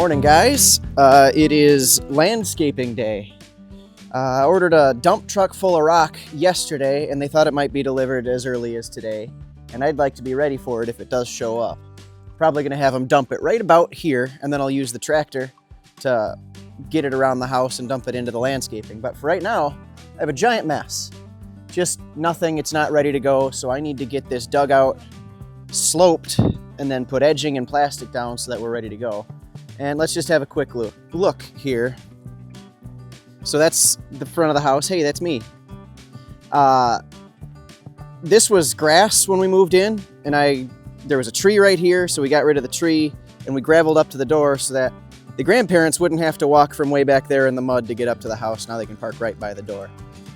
Morning, guys. It is landscaping day. I ordered a dump truck full of rock yesterday, and they thought it might be delivered as early as today. And I'd like to be ready for it if it does show up. Probably going to have them dump it right about here, and then I'll use the tractor to get it around the house and dump it into the landscaping. But for right now, I have a giant mess. Just nothing, it's not ready to go, so I need to get this dug out, sloped, and then put edging and plastic down so that we're ready to go. And let's just have a quick look here. So that's the front of the house. Hey, that's me. This was grass when we moved in, and there was a tree right here, so we got rid of the tree, and we gravelled up to the door so that the grandparents wouldn't have to walk from way back there in the mud to get up to the house. Now they can park right by the door.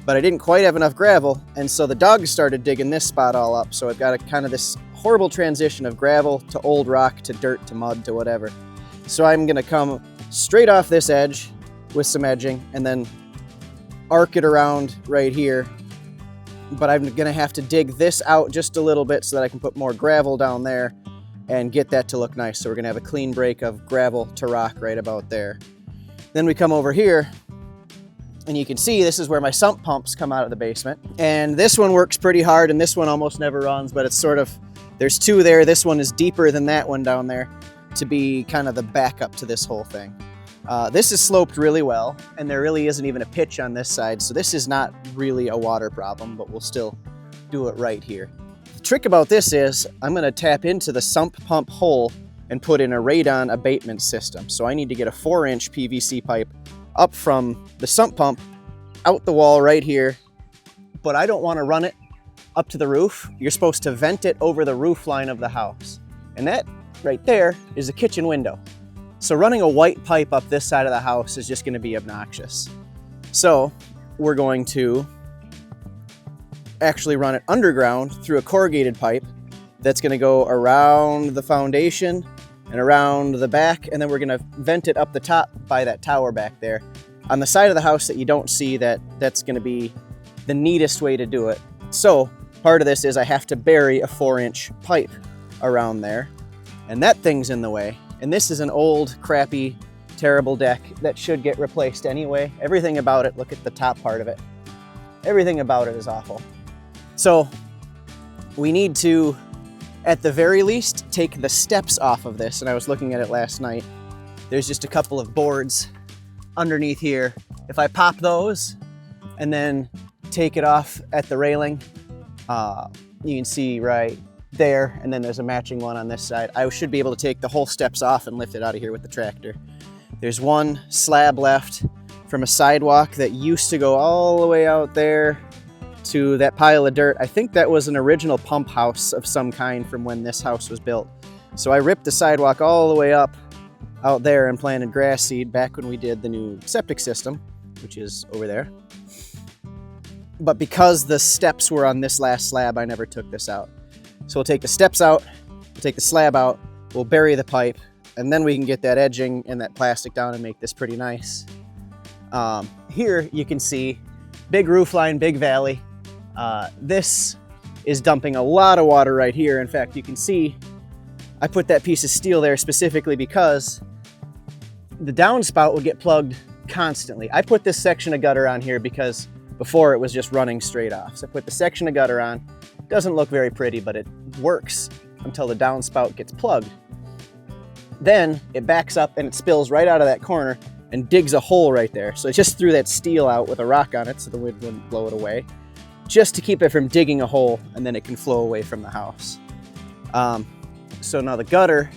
But I didn't quite have enough gravel, and so the dogs started digging this spot all up, so I've got a kind of this horrible transition of gravel to old rock to dirt to mud to whatever. So I'm going to come straight off this edge with some edging and then arc it around right here. But I'm going to have to dig this out just a little bit so that I can put more gravel down there and get that to look nice. So we're going to have a clean break of gravel to rock right about there. Then we come over here, and you can see this is where my sump pumps come out of the basement. And this one works pretty hard, and this one almost never runs, but it's sort of, there's two there. This one is deeper than that one down there to be kind of the backup to this whole thing. This is sloped really well, and there really isn't even a pitch on this side, so this is not really a water problem, but we'll still do it right here. The trick about this is I'm going to tap into the sump pump hole and put in a radon abatement system. So I need to get a 4-inch PVC pipe up from the sump pump out the wall right here, but I don't want to run it up to the roof. You're supposed to vent it over the roof line of the house, and that right there is a kitchen window. So running a white pipe up this side of the house is just going to be obnoxious. So we're going to actually run it underground through a corrugated pipe that's going to go around the foundation and around the back, and then we're going to vent it up the top by that tower back there. On the side of the house that you don't see, that's going to be the neatest way to do it. So part of this is I have to bury a 4-inch pipe around there, and that thing's in the way. And this is an old, crappy, terrible deck that should get replaced anyway. Everything about it, look at the top part of it. Everything about it is awful. So we need to, at the very least, take the steps off of this. And I was looking at it last night. There's just a couple of boards underneath here. If I pop those and then take it off at the railing, you can see right there, and then there's a matching one on this side. I should be able to take the whole steps off and lift it out of here with the tractor. There's one slab left from a sidewalk that used to go all the way out there to that pile of dirt. I think that was an original pump house of some kind from when this house was built. So I ripped the sidewalk all the way up out there and planted grass seed back when we did the new septic system, which is over there. But because the steps were on this last slab, I never took this out. So we'll take the steps out, we'll take the slab out, we'll bury the pipe, and then we can get that edging and that plastic down and make this pretty nice. Here you can see big roof line, big valley. This is dumping a lot of water right here. In fact, you can see I put that piece of steel there specifically because the downspout would get plugged constantly. I put this section of gutter on here because before it was just running straight off. So I put the section of gutter on. Doesn't look very pretty, but it works until the downspout gets plugged. Then it backs up and it spills right out of that corner and digs a hole right there. So I just threw that steel out with a rock on it so the wind wouldn't blow it away, just to keep it from digging a hole, and then it can flow away from the house. So now the gutter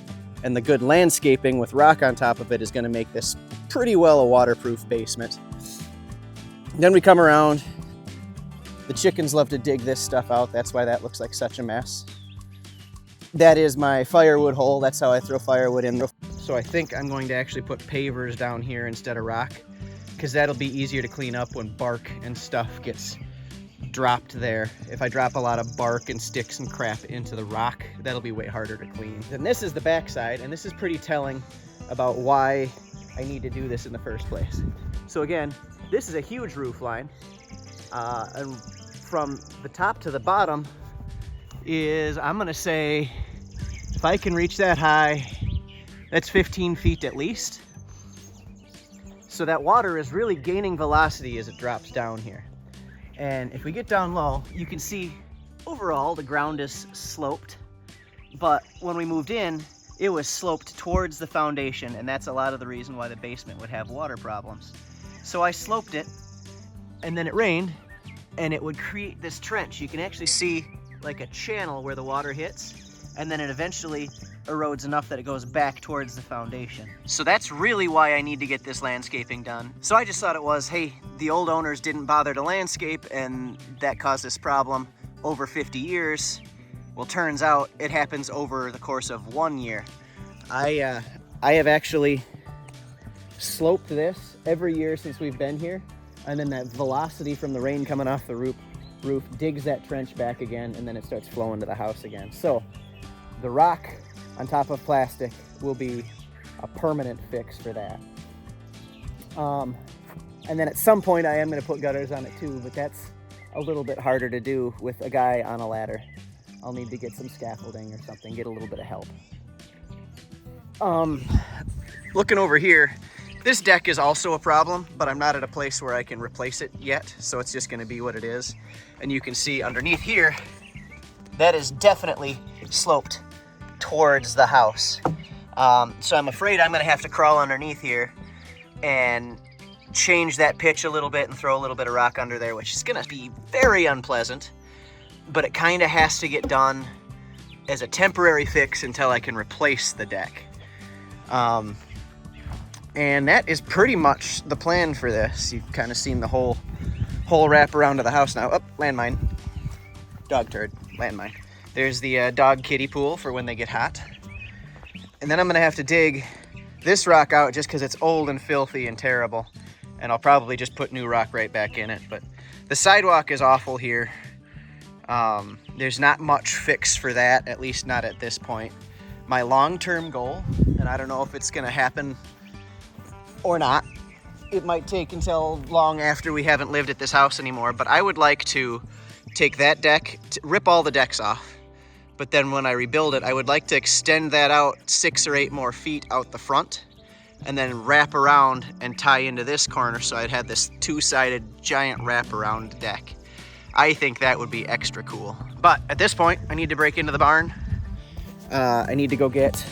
and the good landscaping with rock on top of it is going to make this pretty well a waterproof basement. Then we come around. The chickens love to dig this stuff out. That's why that looks like such a mess. That is my firewood hole. That's how I throw firewood in. So I think I'm going to actually put pavers down here instead of rock, because that'll be easier to clean up when bark and stuff gets dropped there. If I drop a lot of bark and sticks and crap into the rock, that'll be way harder to clean. Then this is the backside, and this is pretty telling about why I need to do this in the first place. So again, this is a huge roof line. And from the top to the bottom is, I'm gonna say, if I can reach that high, That's 15 feet at least. So that water is really gaining velocity as it drops down here. And if we get down low, you can see overall the ground is sloped. But when we moved in, it was sloped towards the foundation, and that's a lot of the reason why the basement would have water problems. So I sloped it, and then it rained, and it would create this trench. You can actually see like a channel where the water hits, and then it eventually erodes enough that it goes back towards the foundation. So that's really why I need to get this landscaping done. So I just thought it was, hey, the old owners didn't bother to landscape, and that caused this problem over 50 years. Well, turns out it happens over the course of 1 year. I have actually sloped this every year since we've been here, and then that velocity from the rain coming off the roof digs that trench back again, and then it starts flowing to the house again. So the rock on top of plastic will be a permanent fix for that. And then at some point I am going to put gutters on it too, but that's a little bit harder to do with a guy on a ladder. I'll need to get some scaffolding or something, get a little bit of help. Looking over here, this deck is also a problem, but I'm not at a place where I can replace it yet, so it's just going to be what it is. And you can see underneath here, that is definitely sloped towards the house. So I'm afraid I'm going to have to crawl underneath here and change that pitch a little bit and throw a little bit of rock under there, which is going to be very unpleasant, but it kind of has to get done as a temporary fix until I can replace the deck. And that is pretty much the plan for this. You've kind of seen the whole wrap around to the house now. Oh, landmine. Dog turd, landmine. There's the dog kiddie pool for when they get hot. And then I'm gonna have to dig this rock out just because it's old and filthy and terrible. And I'll probably just put new rock right back in it. But the sidewalk is awful here. There's not much fix for that, at least not at this point. My long-term goal, and I don't know if it's gonna happen or not, it might take until long after we haven't lived at this house anymore, but I would like to take that deck, rip all the decks off, but then when I rebuild it, I would like to extend that out 6 or 8 more feet out the front, and then wrap around and tie into this corner so I'd have this 2-sided giant wraparound deck. I think that would be extra cool. But at this point, I need to break into the barn. I need to go get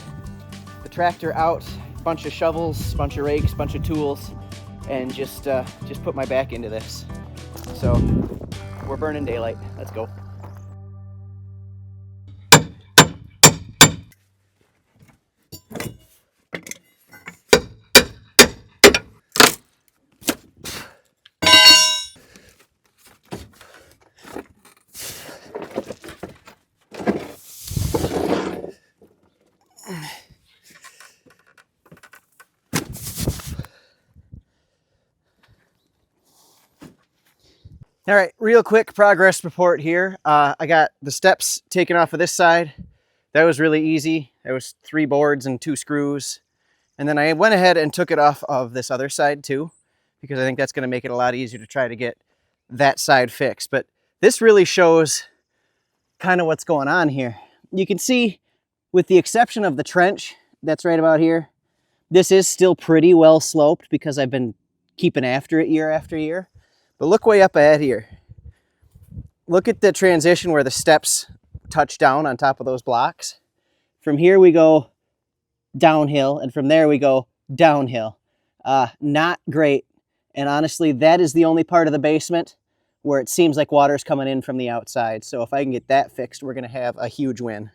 the tractor out, bunch of shovels, bunch of rakes, bunch of tools, and just put my back into this. So we're burning daylight. Let's go. All right, real quick progress report here. I got the steps taken off of this side. That was really easy. There was 3 boards and 2 screws. And then I went ahead and took it off of this other side too, because I think that's gonna make it a lot easier to try to get that side fixed. But this really shows kind of what's going on here. You can see, with the exception of the trench that's right about here, this is still pretty well sloped because I've been keeping after it year after year. But look way up ahead here. Look at the transition where the steps touch down on top of those blocks. From here we go downhill, and from there we go downhill. Not great. And honestly, that is the only part of the basement where it seems like water's coming in from the outside. So if I can get that fixed, we're gonna have a huge win.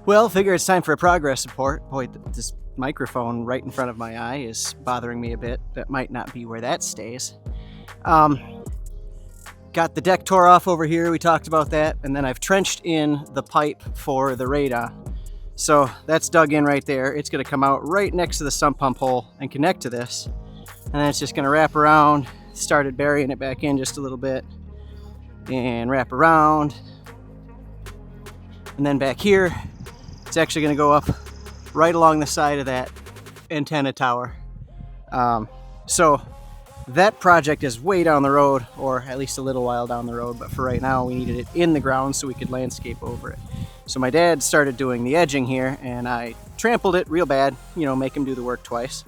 Well, figure it's time for a progress report. Boy, this microphone right in front of my eye is bothering me a bit. That might not be where that stays. Got the deck tore off over here, we talked about that, and then I've trenched in the pipe for the radon. So that's dug in right there. It's gonna come out right next to the sump pump hole and connect to this. And then it's just gonna wrap around, started burying it back in just a little bit, and wrap around. And then back here, It's actually going to go up right along the side of that antenna tower. So that project is way down the road, or at least a little while down the road, but for right now we needed it in the ground so we could landscape over it. So my dad started doing the edging here, and I trampled it real bad, you know, make him do the work twice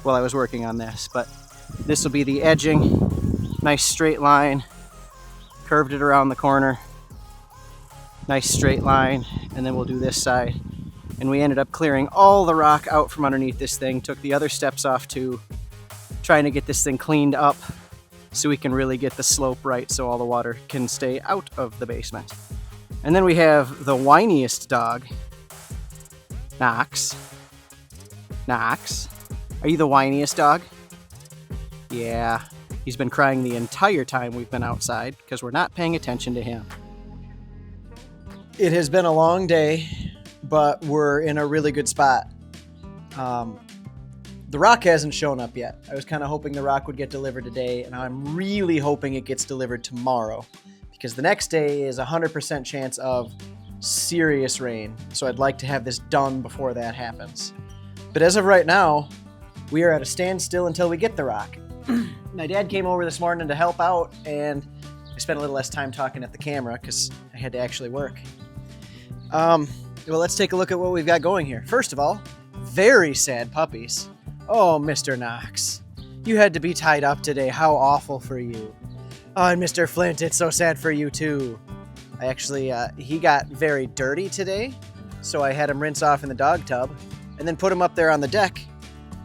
while I was working on this. But this will be the edging, nice straight line, curved it around the corner, nice straight line, and then we'll do this side. And we ended up clearing all the rock out from underneath this thing, took the other steps off too, trying to get this thing cleaned up so we can really get the slope right so all the water can stay out of the basement. And then we have the whiniest dog, Knox. Knox, are you the whiniest dog? Yeah, he's been crying the entire time we've been outside because we're not paying attention to him. It has been a long day, but we're in a really good spot. The rock hasn't shown up yet. I was kind of hoping the rock would get delivered today, and I'm really hoping it gets delivered tomorrow because the next day is 100% chance of serious rain. So I'd like to have this done before that happens. But as of right now, we are at a standstill until we get the rock. My dad came over this morning to help out, and I spent a little less time talking at the camera because I had to actually work. Well, let's take a look at what we've got going here. First of all, very sad puppies. Oh, Mr. Knox, you had to be tied up today. How awful for you. Oh, and Mr. Flint, it's so sad for you too. I actually, he got very dirty today, so I had him rinse off in the dog tub and then put him up there on the deck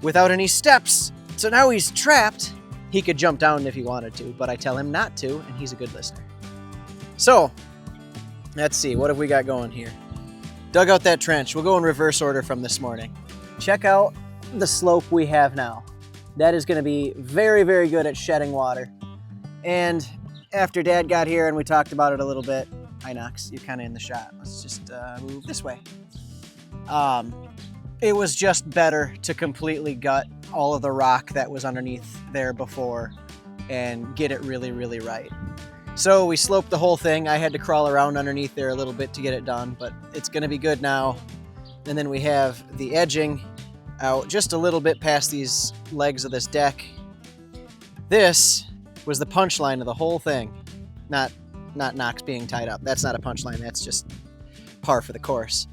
without any steps. So now he's trapped. He could jump down if he wanted to, but I tell him not to, and he's a good listener. So, let's see, what have we got going here? Dug out that trench. We'll go in reverse order from this morning. Check out the slope we have now. That is going to be very, very good at shedding water. And after Dad got here and we talked about it a little bit, hi Knox, you're kind of in the shot. Let's just move this way. It was just better to completely gut all of the rock that was underneath there before and get it really, really right. So we sloped the whole thing. I had to crawl around underneath there a little bit to get it done, but it's going to be good now. And then we have the edging out just a little bit past these legs of this deck. This was the punchline of the whole thing. Not Knox being tied up. That's not a punchline. That's just par for the course.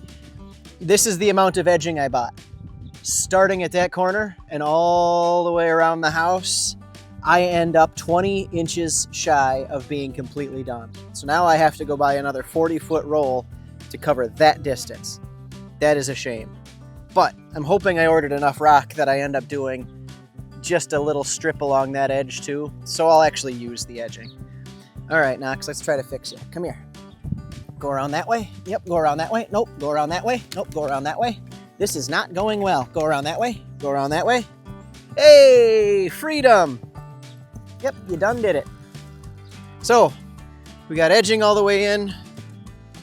This is the amount of edging I bought. Starting at that corner and all the way around the house, I end up 20 inches shy of being completely done. So now I have to go buy another 40-foot roll to cover that distance. That is a shame. But I'm hoping I ordered enough rock that I end up doing just a little strip along that edge too. So I'll actually use the edging. All right, Knox, let's try to fix it. Come here. Go around that way. Yep, go around that way. Nope, go around that way. Nope, go around that way. This is not going well. Go around that way. Go around that way. Hey, freedom. Yep, you done did it. So we got edging all the way in.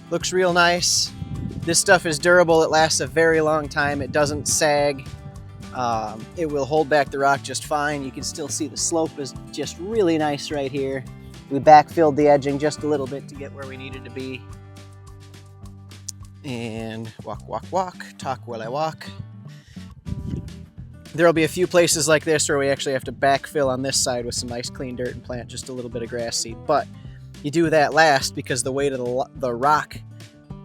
Looks real nice. This stuff is durable. It lasts a very long time. It doesn't sag. It will hold back the rock just fine. You can still see the slope is just really nice right here. We backfilled the edging just a little bit to get where we needed to be. And walk, walk, walk, talk while I walk. There'll be a few places like this where we actually have to backfill on this side with some nice clean dirt and plant just a little bit of grass seed. But you do that last because the weight of the rock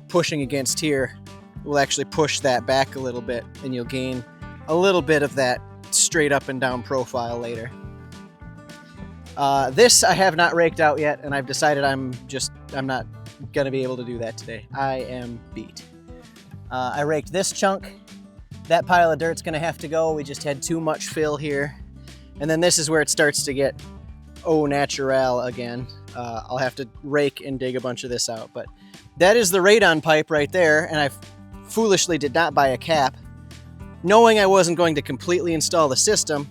pushing against here will actually push that back a little bit, and you'll gain a little bit of that straight up and down profile later. This I have not raked out yet, and I've decided I'm not gonna be able to do that today. I am beat. I raked this chunk. That pile of dirt's gonna have to go. We just had too much fill here. And then this is where it starts to get au naturel again. I'll have to rake and dig a bunch of this out, but that is the radon pipe right there, and I foolishly did not buy a cap. Knowing I wasn't going to completely install the system,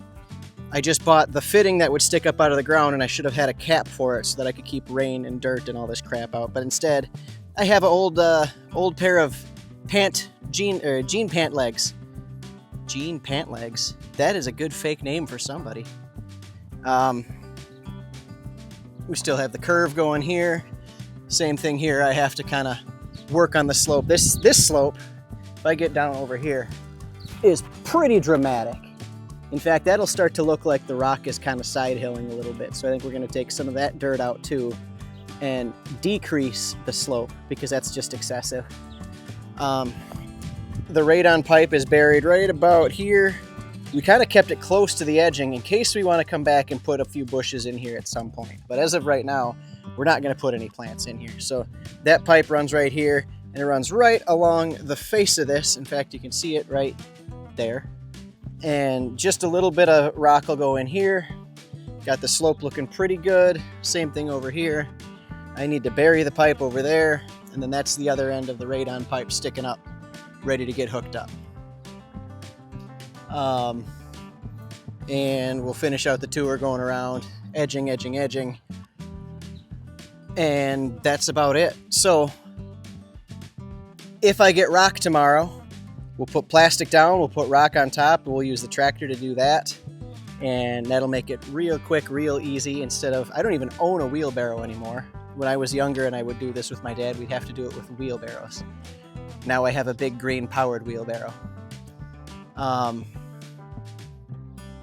I just bought the fitting that would stick up out of the ground, and I should have had a cap for it so that I could keep rain and dirt and all this crap out. But instead, I have an old pair of jean pant legs. Jean pant legs. That is a good fake name for somebody. We still have the curve going here. Same thing here. I have to kind of work on the slope. This slope if I get down over here, is pretty dramatic. In fact, that'll start to look like the rock is kind of side hilling a little bit. So I think we're going to take some of that dirt out too and decrease the slope because that's just excessive. The radon pipe is buried right about here. We kind of kept it close to the edging in case we want to come back and put a few bushes in here at some point. But as of right now, we're not going to put any plants in here. So that pipe runs right here and it runs right along the face of this. In fact, you can see it right there. And just a little bit of rock will go in here. Got the slope looking pretty good. Same thing over here. I need to bury the pipe over there. And then that's the other end of the radon pipe sticking up, ready to get hooked up. And we'll finish out the tour going around, edging, edging, edging. And that's about it. So if I get rock tomorrow, we'll put plastic down, we'll put rock on top, and we'll use the tractor to do that. And that'll make it real quick, real easy instead of, I don't even own a wheelbarrow anymore. When I was younger and I would do this with my dad, we'd have to do it with wheelbarrows. Now I have a big green powered wheelbarrow.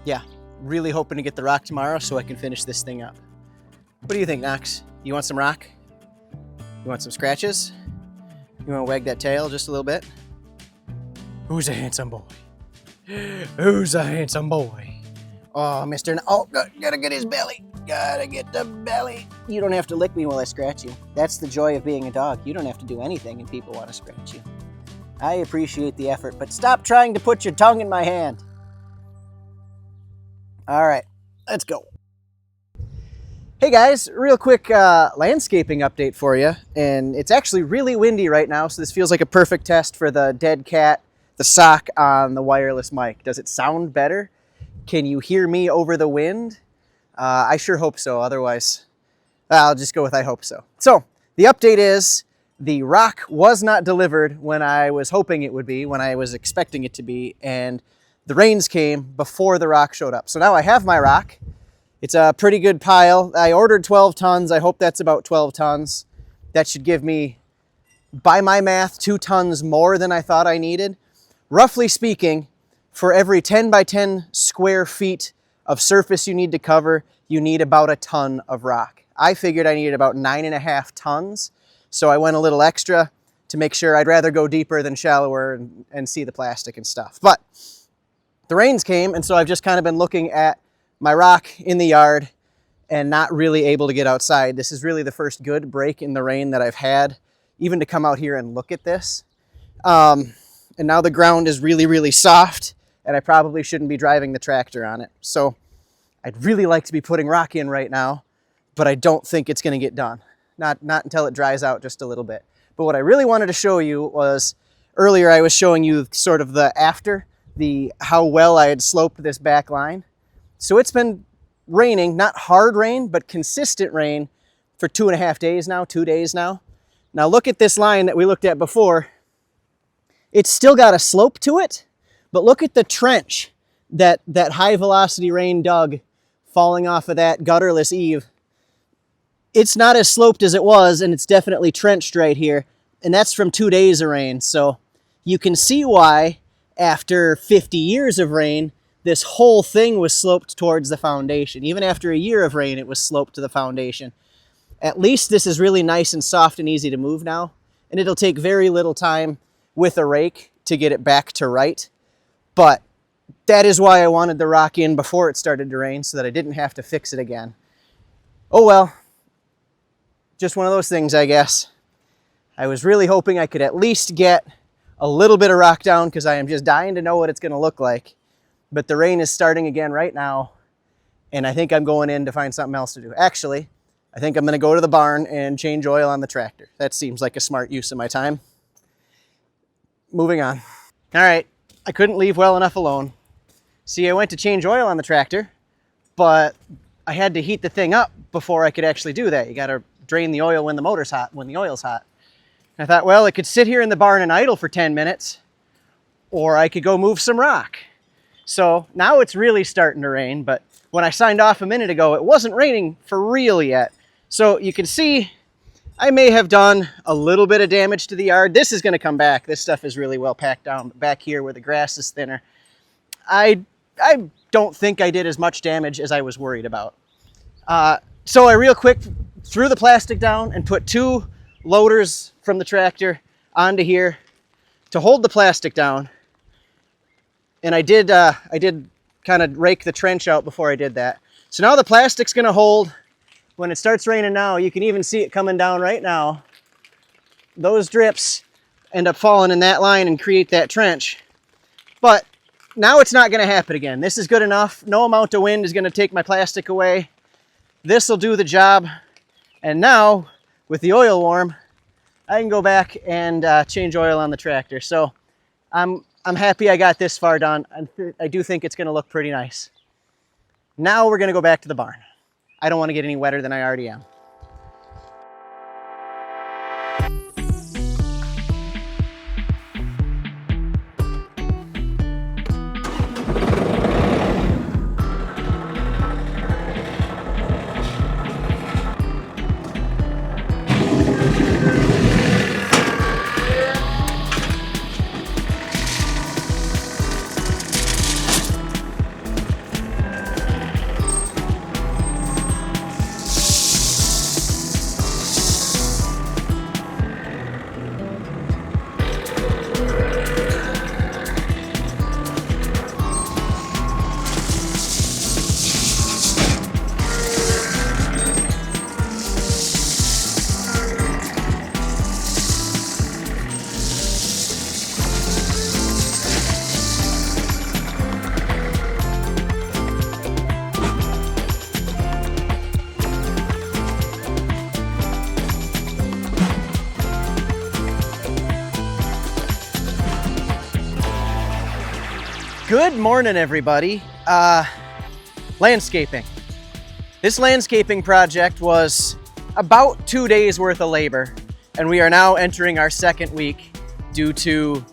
Yeah, really hoping to get the rock tomorrow so I can finish this thing up. What do you think, Knox? You want some rock? You want some scratches? You want to wag that tail just a little bit? Who's a handsome boy? Who's a handsome boy? Oh, Mr. Oh, gotta get his belly. Gotta get the belly. You don't have to lick me while I scratch you. That's the joy of being a dog. You don't have to do anything and people want to scratch you. I appreciate the effort, but stop trying to put your tongue in my hand. All right, let's go. Hey guys, real quick landscaping update for you. And it's actually really windy right now, so this feels like a perfect test for the dead cat, the sock on the wireless mic. Does it sound better? Can you hear me over the wind? I sure hope so. Otherwise, I'll just go with I hope so. So the update is the rock was not delivered when I was hoping it would be, when I was expecting it to be, and the rains came before the rock showed up. So now I have my rock. It's a pretty good pile. I ordered 12 tons. I hope that's about 12 tons. That should give me, by my math, 2 tons more than I thought I needed. Roughly speaking, for every 10 by 10 square feet of surface you need to cover, you need about a ton of rock. I figured I needed about 9.5 tons, so I went a little extra to make sure. I'd rather go deeper than shallower and see the plastic and stuff. But the rains came, and so I've just kind of been looking at my rock in the yard and not really able to get outside. This is really the first good break in the rain that I've had, even to come out here and look at this. And now the ground is really, really soft, and I probably shouldn't be driving the tractor on it. So I'd really like to be putting rock in right now, but I don't think it's going to get done. Not until it dries out just a little bit. But what I really wanted to show you was, earlier I was showing you sort of the after, how well I had sloped this back line. So it's been raining, not hard rain, but consistent rain for 2.5 days now, 2 days now. Now look at this line that we looked at before. It's still got a slope to it, but look at the trench that high velocity rain dug falling off of that gutterless eave. It's not as sloped as it was, and it's definitely trenched right here. And that's from 2 days of rain. So you can see why after 50 years of rain, this whole thing was sloped towards the foundation. Even after a year of rain, it was sloped to the foundation. At least this is really nice and soft and easy to move now. And it'll take very little time with a rake to get it back to right. But that is why I wanted the rock in before it started to rain, so that I didn't have to fix it again. Oh well, just one of those things, I guess. I was really hoping I could at least get a little bit of rock down because I am just dying to know what it's going to look like. But the rain is starting again right now, and I think I'm going in to find something else to do. Actually, I think I'm going to go to the barn and change oil on the tractor. That seems like a smart use of my time. Moving on. All right, I couldn't leave well enough alone. See, I went to change oil on the tractor, but I had to heat the thing up before I could actually do that. You got to drain the oil when the motor's hot, when the oil's hot. I thought, well, it could sit here in the barn and idle for 10 minutes, or I could go move some rock. So now it's really starting to rain, but when I signed off a minute ago, it wasn't raining for real yet. So you can see I may have done a little bit of damage to the yard. This is going to come back. This stuff is really well packed down back here where the grass is thinner. I don't think I did as much damage as I was worried about. So I real quick threw the plastic down and put 2 loaders from the tractor onto here to hold the plastic down. And I did kind of rake the trench out before I did that. So now the plastic's going to hold. When it starts raining now, you can even see it coming down right now. Those drips end up falling in that line and create that trench. But now it's not going to happen again. This is good enough. No amount of wind is going to take my plastic away. This will do the job. And now, with the oil warm, I can go back and change oil on the tractor. So I'm happy I got this far done. I do think it's going to look pretty nice. Now we're going to go back to the barn. I don't want to get any wetter than I already am. Good morning, everybody. Landscaping. This landscaping project was about 2 days worth of labor, and we are now entering our second week due to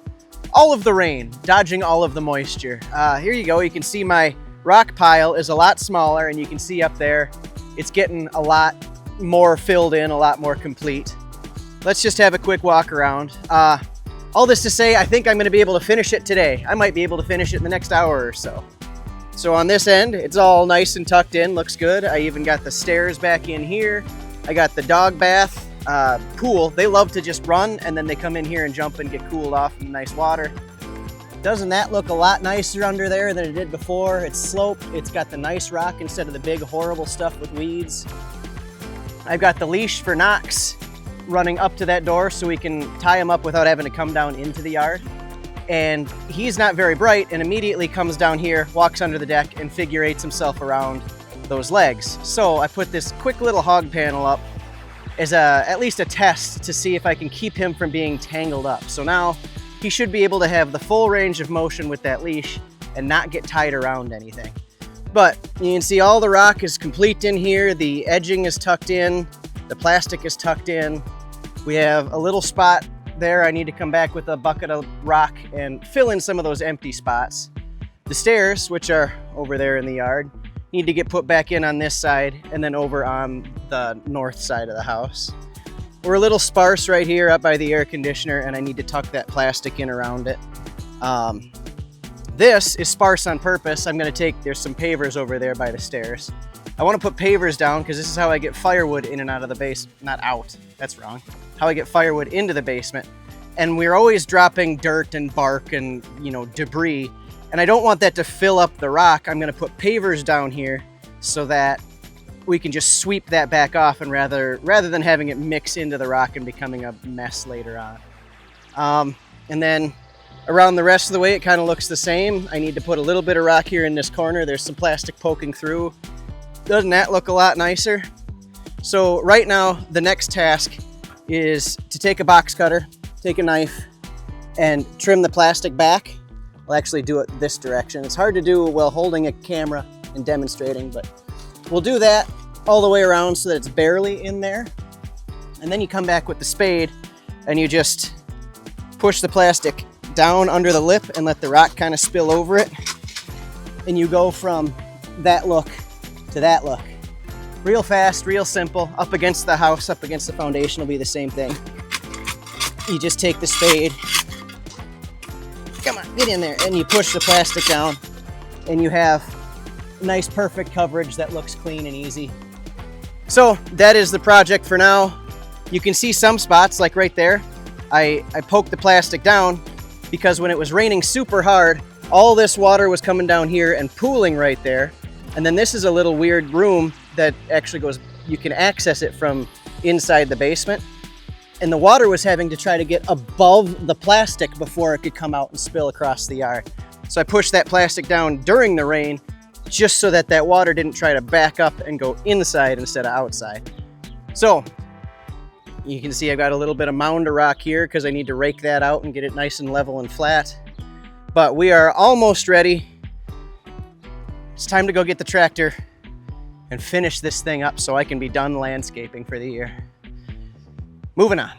all of the rain, dodging all of the moisture. Here you go. You can see my rock pile is a lot smaller, and you can see up there, it's getting a lot more filled in, a lot more complete. Let's just have a quick walk around. All this to say, I think I'm going to be able to finish it today. I might be able to finish it in the next hour or so. So on this end, it's all nice and tucked in, looks good. I even got the stairs back in here. I got the dog bath pool. They love to just run, and then they come in here and jump and get cooled off in nice water. Doesn't that look a lot nicer under there than it did before? It's sloped, it's got the nice rock instead of the big horrible stuff with weeds. I've got the leash for Knox running up to that door so we can tie him up without having to come down into the yard. And he's not very bright and immediately comes down here, walks under the deck, and figure eights himself around those legs. So I put this quick little hog panel up as at least a test to see if I can keep him from being tangled up. So now he should be able to have the full range of motion with that leash and not get tied around anything. But you can see all the rock is complete in here. The edging is tucked in. The plastic is tucked in. We have a little spot there. I need to come back with a bucket of rock and fill in some of those empty spots. The stairs, which are over there in the yard, need to get put back in on this side and then over on the north side of the house. We're a little sparse right here up by the air conditioner, and I need to tuck that plastic in around it. This is sparse on purpose. There's some pavers over there by the stairs. I want to put pavers down because this is how I get firewood in and out of the basement. Not out, that's wrong. How I get firewood into the basement. And we're always dropping dirt and bark and, debris. And I don't want that to fill up the rock. I'm going to put pavers down here so that we can just sweep that back off, and rather than having it mix into the rock and becoming a mess later on. And then around the rest of the way, it kind of looks the same. I need to put a little bit of rock here in this corner. There's some plastic poking through. Doesn't that look a lot nicer? So right now, the next task is to take a box cutter, take a knife, and trim the plastic back. I'll actually do it this direction. It's hard to do while holding a camera and demonstrating, but we'll do that all the way around so that it's barely in there. And then you come back with the spade and you just push the plastic down under the lip and let the rock kind of spill over it. And you go from that look to that look. Real fast, real simple. Up against the house, up against the foundation will be the same thing. You just take the spade, come on, get in there, and you push the plastic down, and you have nice, perfect coverage that looks clean and easy. So that is the project for now. You can see some spots, like right there, I poked the plastic down because when it was raining super hard, all this water was coming down here and pooling right there. And then this is a little weird room that actually goes, you can access it from inside the basement. And the water was having to try to get above the plastic before it could come out and spill across the yard. So I pushed that plastic down during the rain just so that that water didn't try to back up and go inside instead of outside. So you can see I've got a little bit of mound of rock here because I need to rake that out and get it nice and level and flat. But we are almost ready. It's time to go get the tractor and finish this thing up so I can be done landscaping for the year. Moving on.